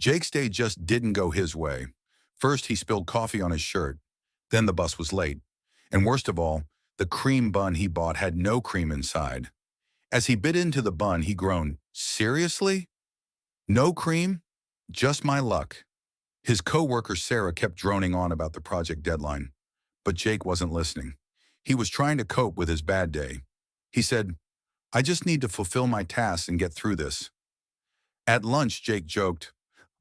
Jake's day just didn't go his way. First, he spilled coffee on his shirt. Then the bus was late. And worst of all, the cream bun he bought had no cream inside. As he bit into the bun, he groaned, "Seriously? No cream? Just my luck." His co-worker Sarah kept droning on about the project deadline. But Jake wasn't listening. He was trying to cope with his bad day. He said, "I just need to fulfill my tasks and get through this." At lunch, Jake joked,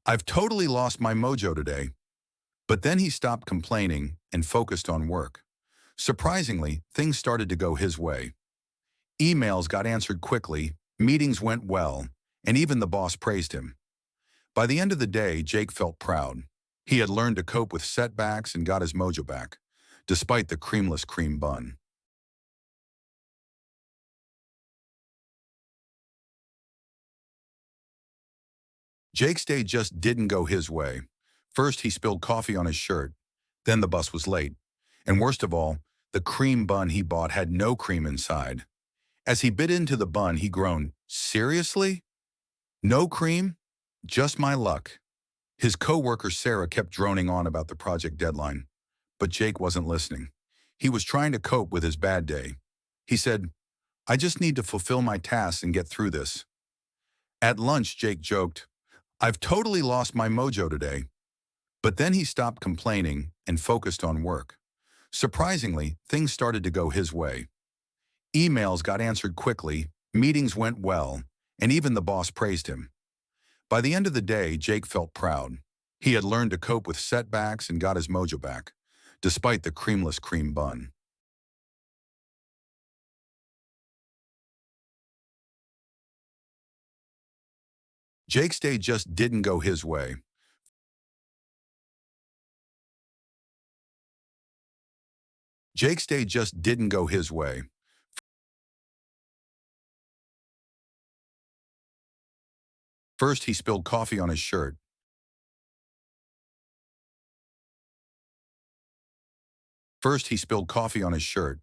"I've totally lost my mojo today." But then he stopped complaining and focused on work. Surprisingly, things started to go his way. Emails got answered quickly, meetings went well, and even the boss praised him. By the end of the day, Jake felt proud. He had learned to cope with setbacks and got his mojo back, despite the creamless cream bun. Jake's day just didn't go his way. First, he spilled coffee on his shirt. Then the bus was late. And worst of all, the cream bun he bought had no cream inside. As he bit into the bun, he groaned, "Seriously? No cream? Just my luck." His co-worker Sarah kept droning on about the project deadline. But Jake wasn't listening. He was trying to cope with his bad day. He said, "I just need to fulfill my tasks and get through this." At lunch, Jake joked, "I've totally lost my mojo today." But then he stopped complaining and focused on work. Surprisingly, things started to go his way. Emails got answered quickly, meetings went well, and even the boss praised him. By the end of the day, Jake felt proud. He had learned to cope with setbacks and got his mojo back, despite the creamless cream bun. Jake's day just didn't go his way. Jake's day just didn't go his way. First, he spilled coffee on his shirt. First, he spilled coffee on his shirt.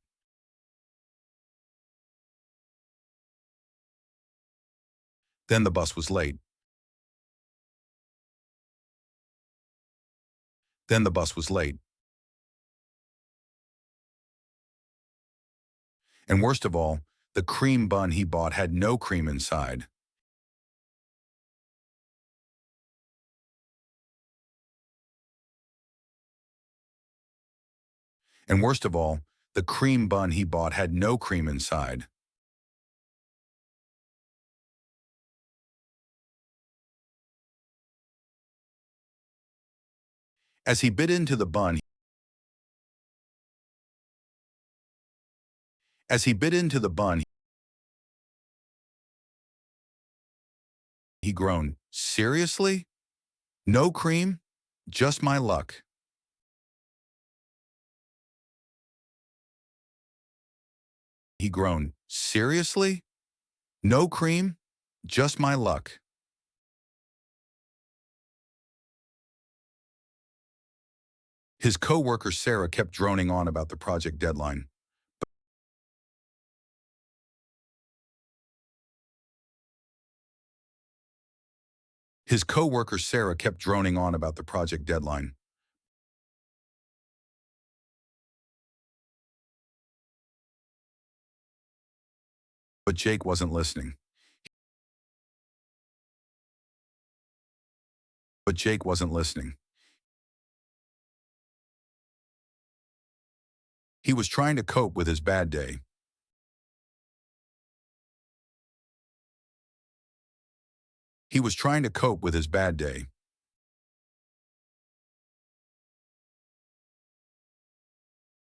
Then the bus was late. Then the bus was late. And worst of all, the cream bun he bought had no cream inside. And worst of all, the cream bun he bought had no cream inside. As he bit into the bun, as he bit into the bun, he groaned, "Seriously? No cream? Just my luck." He groaned, "Seriously? No cream? Just my luck." His co-worker Sarah kept droning on about the project deadline. His co-worker Sarah kept droning on about the project deadline. But Jake wasn't listening. But Jake wasn't listening. He was trying to cope with his bad day. He was trying to cope with his bad day.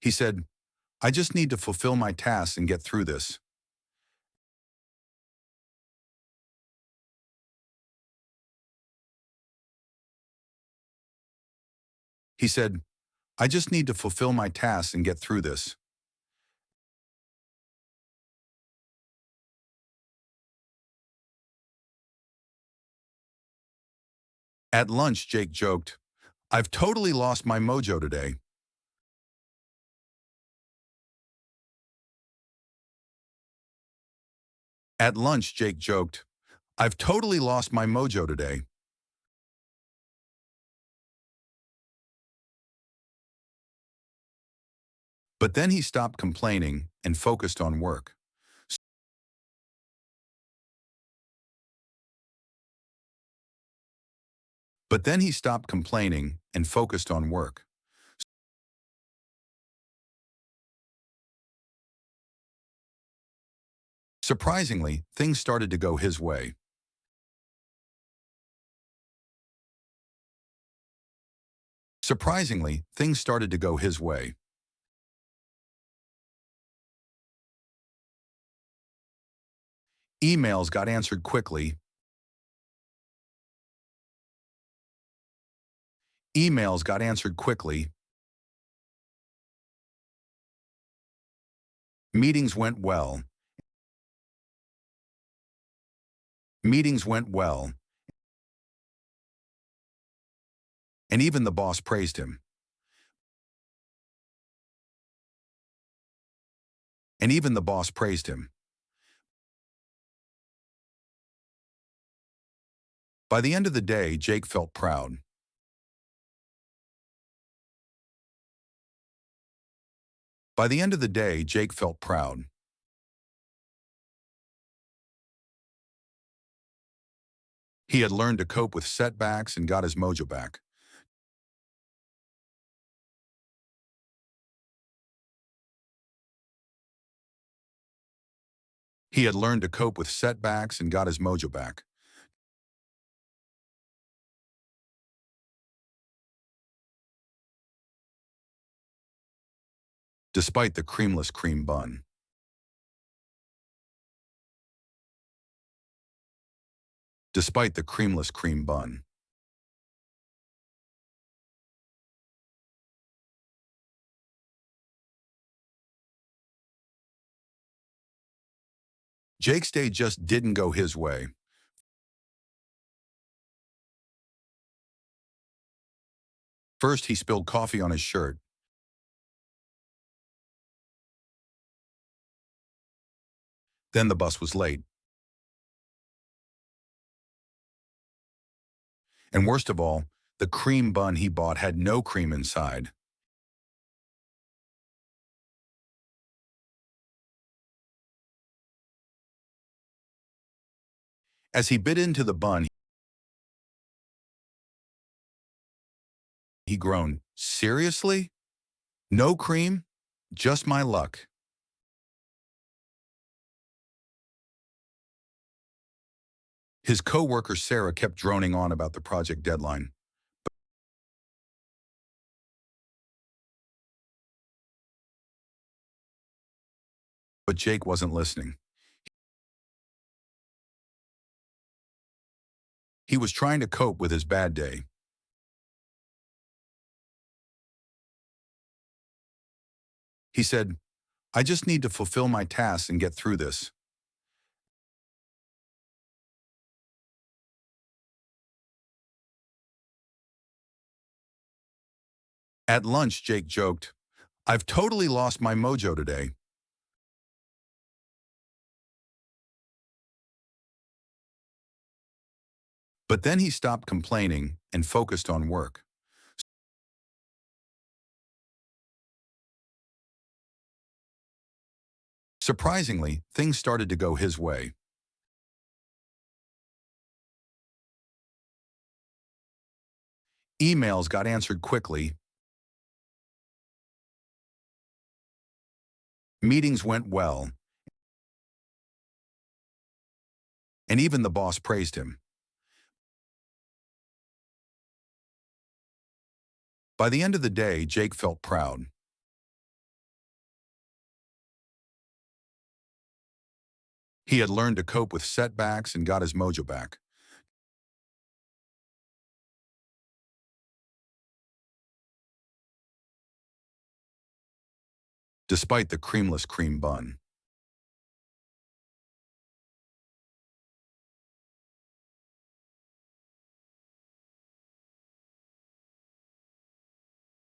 He said, "I just need to fulfill my tasks and get through this." He said, "I just need to fulfill my tasks and get through this." At lunch, Jake joked, "I've totally lost my mojo today." At lunch, Jake joked, "I've totally lost my mojo today." But then he stopped complaining and focused on work. But then he stopped complaining and focused on work. Surprisingly, things started to go his way. Surprisingly, things started to go his way. Emails got answered quickly. Emails got answered quickly. Meetings went well. Meetings went well. And even the boss praised him. And even the boss praised him. By the end of the day, Jake felt proud. By the end of the day, Jake felt proud. He had learned to cope with setbacks and got his mojo back. He had learned to cope with setbacks and got his mojo back. Despite the creamless cream bun. Despite the creamless cream bun. Jake's day just didn't go his way. First, he spilled coffee on his shirt. Then the bus was late. And worst of all, the cream bun he bought had no cream inside. As he bit into the bun, he groaned, "Seriously? No cream? Just my luck." His co-worker Sarah kept droning on about the project deadline. But Jake wasn't listening. He was trying to cope with his bad day. He said, "I just need to fulfill my tasks and get through this." At lunch, Jake joked, "I've totally lost my mojo today." But then he stopped complaining and focused on work. Surprisingly, things started to go his way. Emails got answered quickly. Meetings went well. And even the boss praised him. By the end of the day, Jake felt proud. He had learned to cope with setbacks and got his mojo back. Despite the creamless cream bun.